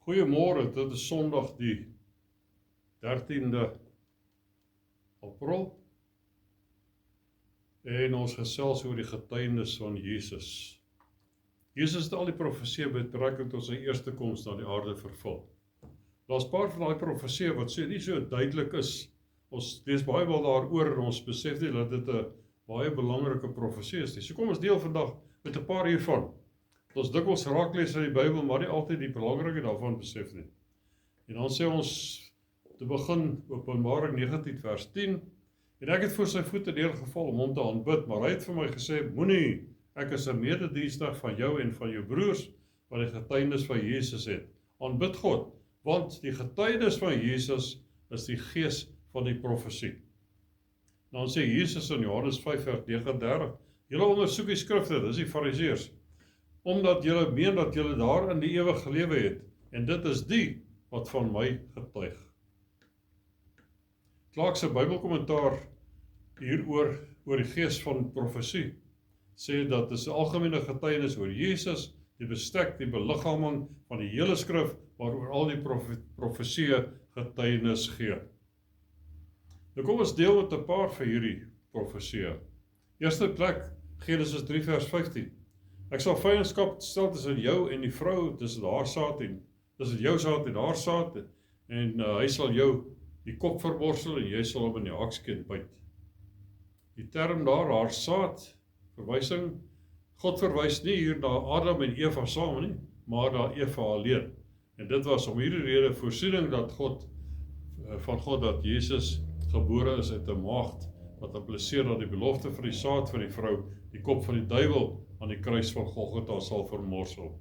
Goeiemôre, dit is Sondag die 13de April en ons gesels oor die getuienis van Jesus. Jesus het al die profeseë met betrekking tot sy eerste koms na die aarde vervul. Daar's 'n paar van daai profeseë wat nie so duidelik is. Ons lees baie wel daaroor en ons besef nie dat dit 'n baie belangrike profeseë is nie. So kom ons deel vandag met 'n paar hiervan. Ons dikwels raak lees in die Bybel, maar nie altyd die belangrikheid daarvan besef nie. En dan sê ons te begin Openbaring 19 vers 10, en ek het voor sy voete neergeval om hom te aanbid, maar hy het vir my gesê, moenie, ek is 'n mededienstig van jou en van jou broers, wat die getuienis van Jesus het. Aanbid God, want die getuienis van Jesus is die gees van die profesie. Dan sê Jesus in Johannes 5 vers 39, julle ondersoek die skrifte, dis die fariseërs, omdat julle meen dat julle daar in die ewige lewe het, en dit is die wat van my getuig. Clarke se Bybelkommentaar hieroor oor die gees van profesie sê dat dit 'n algemene getuienis oor Jesus, die bestek, die beliggaaming van die hele skrif waaroor al die profeseë getuienis gee. Nou kom ons deel met 'n paar van hierdie profeseë. Eerste plek Genesis 3 vers 15. Ek sal vyandskap stel tussen jou en die vrou, tussen haar saad en tussen jou saad en haar saad, en hy sal jou die kop verborsel en jy sal hom in die hakskeen byt. Die term daar, haar saad, verwysing, God verwys nie hier na Adam en Eva saam nie, maar na Eva alleen. En dit was om hierdie rede voorsiening van God dat Jesus gebore is uit 'n maagd, wat impliseer dat die belofte van die saad van die vrou, die kop van die duiwel, aan die kruis van Golgotha sal vermorsel.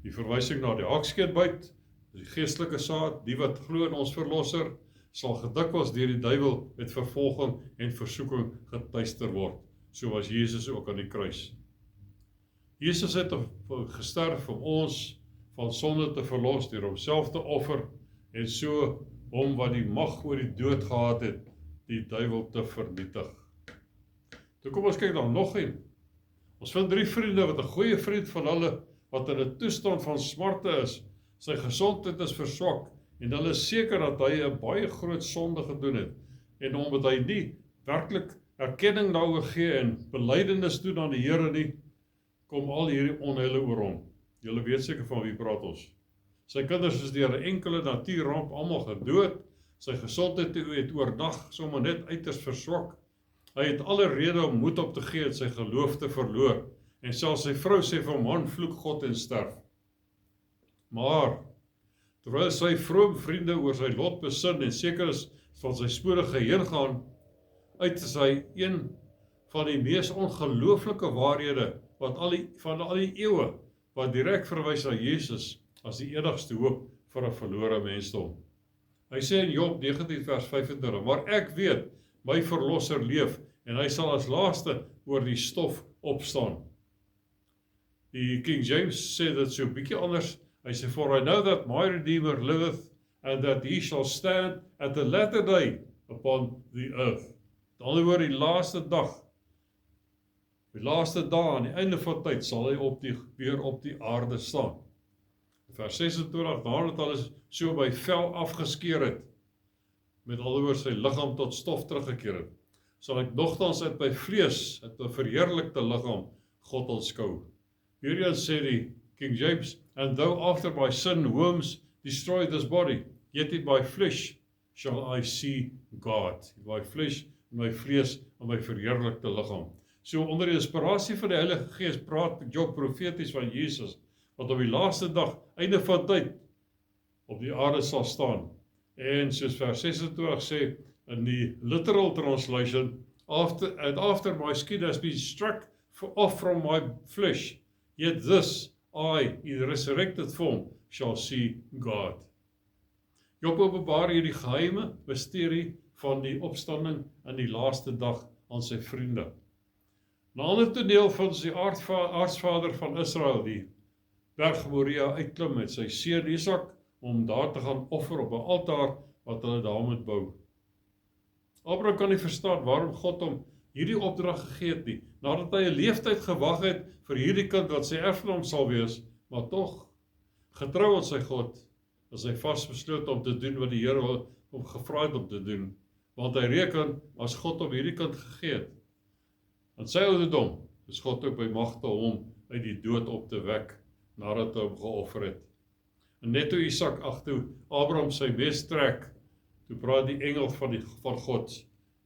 Die verwysing na die hakskeen byt, die geestelike saad, die wat glo in ons verlosser, sal gedikwels deur die duiwel met vervolging en versoeking getuister word, soos Jesus ook aan die kruis. Jesus het gesterf om ons van sonde te verlos deur homself te offer en so hom wat die mag oor die dood gehad het, die duiwel te vernietig. Toe kom ons kyk dan nog een. Ons vind 3 vriende wat 'n goeie vriend van hulle wat in 'n toestand van smarte is, sy gesondheid is verswak en hulle is seker dat hy 'n baie groot sonde gedoen het en omdat hy nie werklik erkenning daaroor gee en belydenis doen aan die Here nie, kom al hierdie onheile oor hom. Julle weet seker van wie praat ons. Sy kinders is deur 'n enkele natuurramp almal gedood, sy gesondheid het oordag sommer net uiters verswak. Hy het alle rede om moed op te gee en sy geloof te verloor, en selfs sy vrou sê vir hom, man, vloek God en sterf. Maar, terwyl sy vroom vriende oor sy lot besin en seker is van sy spore geheen gaan, uit is hy een van die mees ongelooflike waarhede van al die eeue, wat direk verwys na Jesus as die enigste hoop vir 'n verlore mensdom. Hy sê in Job 19 vers 25, maar ek weet, my verlosser leef, en hy sal as laaste oor die stof opstaan. Die King James sê dit so 'n bietjie anders. Hy sê, for I know that my Redeemer liveth, and that he shall stand at the latter day upon the earth. Met ander woorde, die laaste dag, aan die einde van tyd, sal hy weer op die aarde staan. Vers 26, nadat alles so by vel afgeskeer het, met alhoewel sy liggaam tot stof teruggekeer het, sal ek nogtans uit my vlees, uit 'n verheerlikte liggaam, God aanskou. Hierin sê die King James, and though after my sin worms destroy this body, yet in my flesh shall I see God. In my flesh, in my vlees, in my verheerlikte liggaam. So onder die inspirasie van die Heilige Gees praat Job profeties van Jesus, wat op die laaste dag, einde van tyd, op die aarde sal staan. En soos vers 26 sê, in die literal translation, after my skin has been struck off from my flesh, yet this I, in resurrected form, shall see God. Job openbaar hier die geheime misterie van die opstanding in die laaste dag aan sy vriende. 'n ander toneel van sy aartsvader van Israel, die berg Moria uitklim met sy seun Isak, om daar te gaan offer op 'n altaar wat hulle daar moet bou. Abraham kan nie verstaan waarom God hom hierdie opdrag gegee het nie, nadat hy 'n leeftyd gewag het vir hierdie kind wat sy erfgenaam sal wees, maar tog, Getrou aan sy God, is hy vasbeslote om te doen wat die Here hom gevra het om te doen, want hy reken as God op hierdie kant gegee het. Aan sy ouderdom is God ook by magte om hom uit die dood op te wek, nadat hy hom geoffer het. En net toe Isak, toe Abraham sy mes trek, toe praat die engel van God,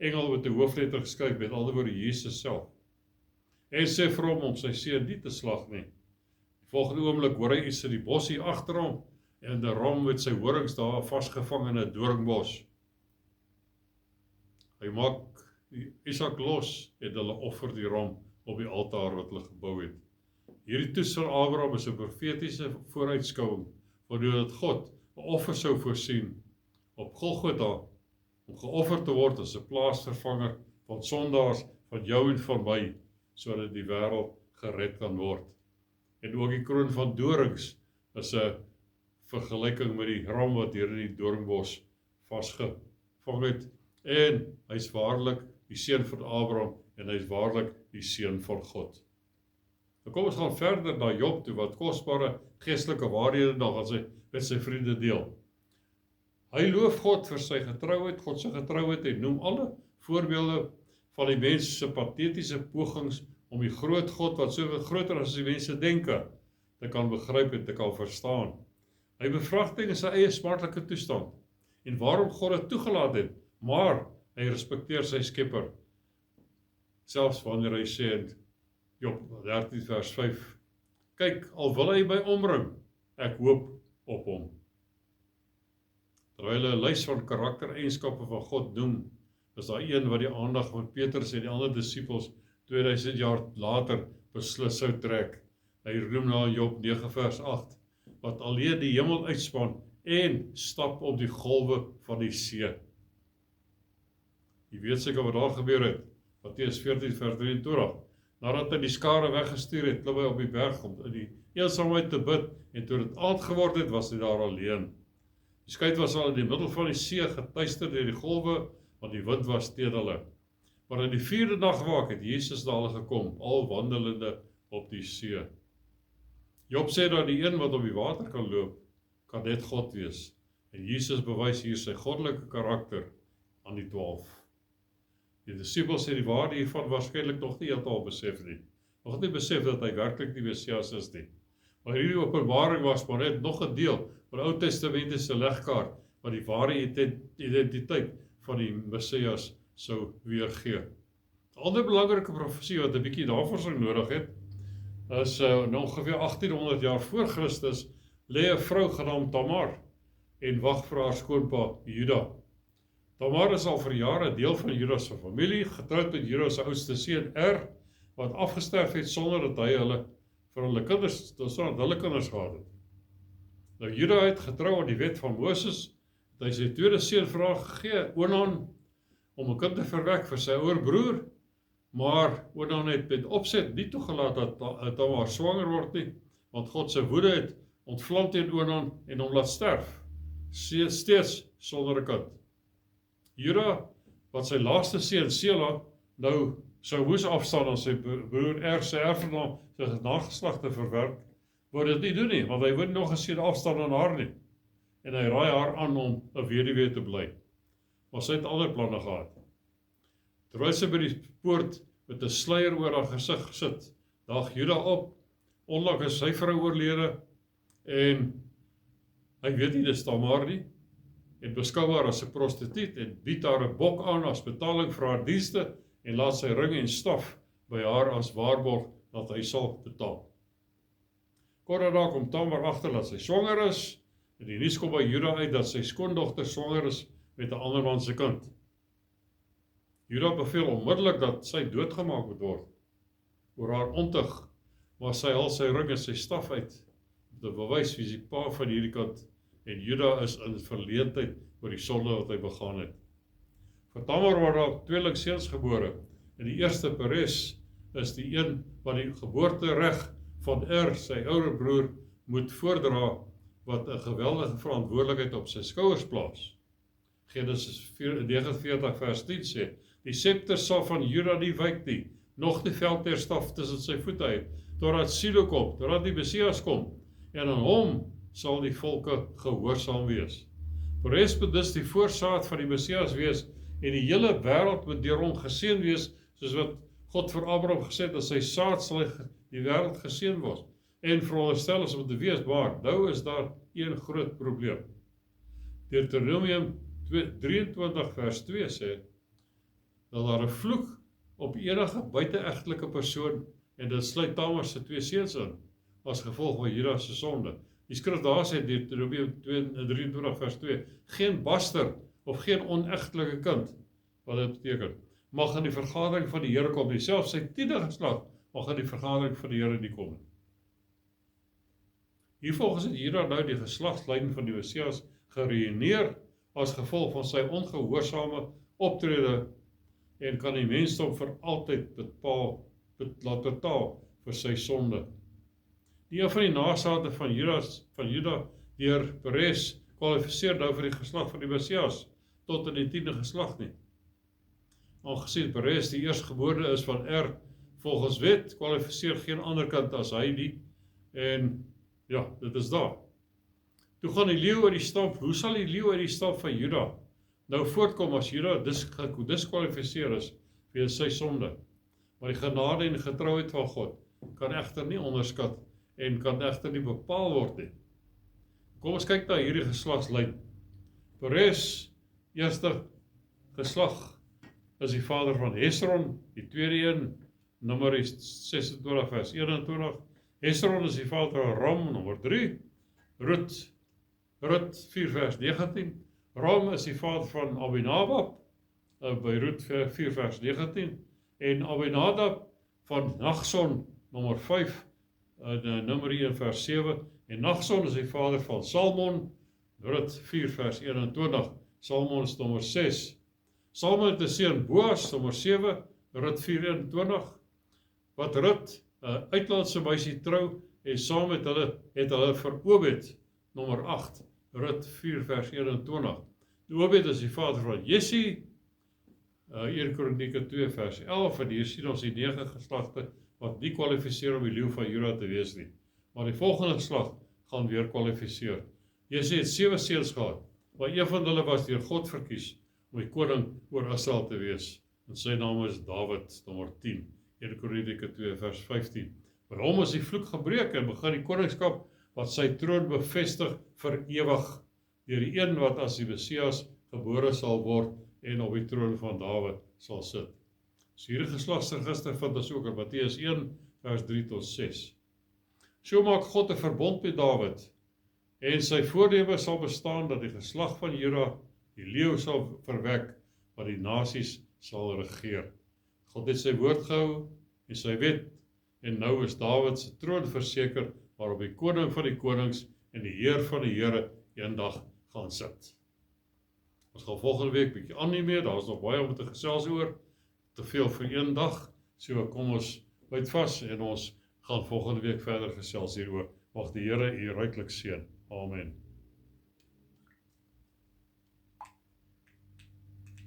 engel met 'n hoofletter geskryf, met ander woorde Jesus self, en sê vir hom om sy seun nie te slag nie. Die volgende oomblik hoor hy iets in die bos hier agter hom, en 'n ram met sy horings daar vasgevang in 'n doringbos. Hy maak Isak los, en hulle offer die ram op die altaar wat hulle gebou het. Hierdie toets van Abraham is 'n profetiese vooruitskouing, waardoor dat God 'n offer sou voorsien op Golgotha, om geoffer te word as 'n plaasvervanger van sondaars, van jou en van my, sodat die wêreld gered kan word. En ook die kroon van dorings is 'n vergelyking met die ram wat hier in die doringbos vasgevang het, en hy's waarlik die seun van Abraham, en hy's waarlik die seun van God. Nou kom ons gaan verder na Job toe, wat kosbare geestelike waarhede nog met sy vriende deel. Hy loof God vir sy getrouheid, God se getrouheid, en noem alle voorbeelde van die mens se patetiese pogings om die groot God, wat soveel groter as die mense denke, te kan begryp en te kan verstaan. Hy bevraagting sy eie smartlike toestand, en waarom God dit toegelaat het, maar hy respekteer sy skepper, selfs wanneer hy sê in Job 13 vers 5, kyk, al wil hy my omring, ek hoop op hom. Terwyl hy 'n lys van karaktereienskappe van God noem, is daar een wat die aandag van Petrus en die ander disippels 2000 jaar later beslis sou trek. Hy noem na Job 9 vers 8, wat alleen die hemel uitspan en stap op die golwe van die see. Jy weet seker wat daar gebeur het, Matteus 14 vers 23, nadat hy die skare weggestuur het, klim hy op die berg om in die eensaamheid te bid, en toe dit aand geword het, was hy daar alleen. Die skei was al in die middel van die see getuister deur die golwe, want die wind was teen hulle. Maar in die 4de nagwaak het Jesus daar gekom, al wandelende op die see. Job sê dat die een wat op die water kan loop, kan net God wees. En Jesus bewys hier sy goddelike karakter aan die 12. Die disippels het die waarde hiervan waarskynlik nog nie heeltemal besef nie. Nog nie besef dat hy werklik die Messias is nie. Maar hierdie openbaring was maar net nog 'n deel van die Ou Testamentiese legkaart, wat die ware identiteit van die Messias sou weergee. 'n Ander belangrike profesie wat 'n bietjie navorsing nodig het, is ongeveer 1800 jaar voor Christus, lê 'n vrou genaamd Tamar en wag vir haar skoonpa Juda. Tamar is al vir jare deel van Juda se familie, getroud met Juda se oudste seun wat afgesterf het sonder dat hy hulle kinders gehad het. Nou Juda het getrou aan die wet van Moses, het hy sy tweede seun vir haar gegee, Onan, om 'n kind te verwek vir sy ouer broer, maar Onan het met opset nie toegelaat dat Tamar swanger word nie, want God se woede het ontvlam teen Onan en hom laat sterf, steeds sonder 'n kind. Juda, wat sy laaste seun Sela nou sou moes afstaan aan sy broer sy erfenaam, sy nageslag te verwerk, wou dit nie doen nie, want hy wou nog 'n seun afstaan aan haar nie. En hy raai haar aan om 'n weduwee te bly. Maar sy het ander planne gehad. Terwyl sy by die poort met 'n sluier oor haar gesig sit, daag Juda op, onlangs is sy vrou oorlede, en hy weet nie dis Tamar nie, en beskou haar as 'n prostituut, en bied haar 'n bok aan as betaling vir haar dienste, en laat sy ring en staf by haar as waarborg dat hy sal betaal. Kort daarna kom Tamar agter dat sy swanger is, en die nuus kom by Juda uit dat sy skoondogter swanger is met 'n ander man se kind. Juda beveel onmiddellik dat sy doodgemaak moet word oor haar ontug, maar sy haal sy ring en sy staf uit om te bewys wie die pa van hierdie kind, en Juda is in verleentheid oor die sonde wat hy begaan het. Vir Tamar word daar tweelingseuns gebore, en die eerste Peres is die een wat die geboortereg van sy ouer broer, moet voordra, wat 'n geweldige verantwoordelikheid op sy skouers plaas. Genesis 49 vers 10 sê, die scepter sal van Juda nie wyk nie, nog die veldheerstaf tussen sy voete uit, totdat Silo kom, totdat die Messias kom, en aan hom sal die volke gehoorsaam wees. Peres moet dus die voorsaat van die Messias wees, en die hele wêreld moet deur hom geseën wees, soos wat God vir Abraham gesê het, dat sy saad sal die wêreld geseën word. En veronderstel is om te wees, maar nou is daar een groot probleem. Deuteronomium 23 vers 2 sê, dat daar 'n vloek op enige buiteegtelike persoon, en dit sluit Tamar se 2 seuns in, as gevolg van Juda se sonde. Die skrif daar sê, Deuteronomium 23 vers 2, geen baster of geen onegtelike kind, wat dit beteken, mag in die vergadering van die Here kom nie, selfs sy 10de geslag mag in die vergadering van die Here nie kom nie. Hiervolgens het Juda nou die geslagslyn van die Messias geruïneer as gevolg van sy ongehoorsame optrede, en kan die mensdom vir altyd laat betaal vir sy sonde. Die een van die nasate van Juda deur Peres kwalifiseer nou vir die geslag van die Messias tot in die 10de geslag nie. Aangesien Peres die eerstgebore is van volgens wet, kwalifiseer geen ander kind as hy nie, en ja, dit is daar. Toe gaan die leeu uit die stam, hoe sal die leeu uit die stam van Juda nou voortkom as Juda diskwalifiseer is vir sy sonde? Maar die genade en getrouheid van God kan egter nie onderskat en kan egter nie bepaal word nie. Kom ons kyk na hierdie geslagslyn. Peres, eerste geslag, is die vader van Hesron, die tweede een, Numeri 26 vers 21. Hesron is die vader van Ram, nommer 3. Rut 4 vers 19. Ram is die vader van Abinadab, by Rut 4 vers 19. En Abinadab van Nachson, nommer 5, Numeri 1 vers 7. En Nachson is die vader van Salmon, Rut 4 vers 21. Salmon is nommer 6. Salmon het 'n seun Boas, nommer 7, Rut 4:21, wat Rut, uitlandse meisie trou, en saam met hulle het hulle vir Obed, nommer 8, Rut 4 vers 21. Obed is die vader van Jesse, 1 Kronieke 2 vers 11, en hier sien ons die 9 geslagte, wat nie kwalifiseer om die leeu van Juda te wees nie. Maar die volgende geslag gaan weer kwalifiseer. Jesse het 7 seuns gehad, maar een van hulle was deur God verkies om die koning oor Israel te wees. En sy naam is Dawid, nommer 10, 1 Kronieke 2 vers 15. Maar hom is die vloek gebreek en begin die koningskap wat sy troon bevestig vir ewig, deur die een wat as die Messias gebore sal word en op die troon van Dawid sal sit. So hierdie geslagsregister vind ons ook in Matteus 1 vers 3 tot 6. So maak God 'n verbond met Dawid, en sy voorneme sal bestaan dat die geslag van Juda die leeu sal verwek, wat die nasies sal regeer. God het sy woord gehou en sy wet, en nou is Dawid se troon verseker, waarop die koning van die konings en die heer van die here eendag gaan sit. Ons gaan volgende week bietjie aanneem, daar is nog baie om te gesels oor, te veel vir een dag, so kom ons byt vas en ons gaan volgende week verder gesels hieroor. Mag die Here u ryklik seën. Amen.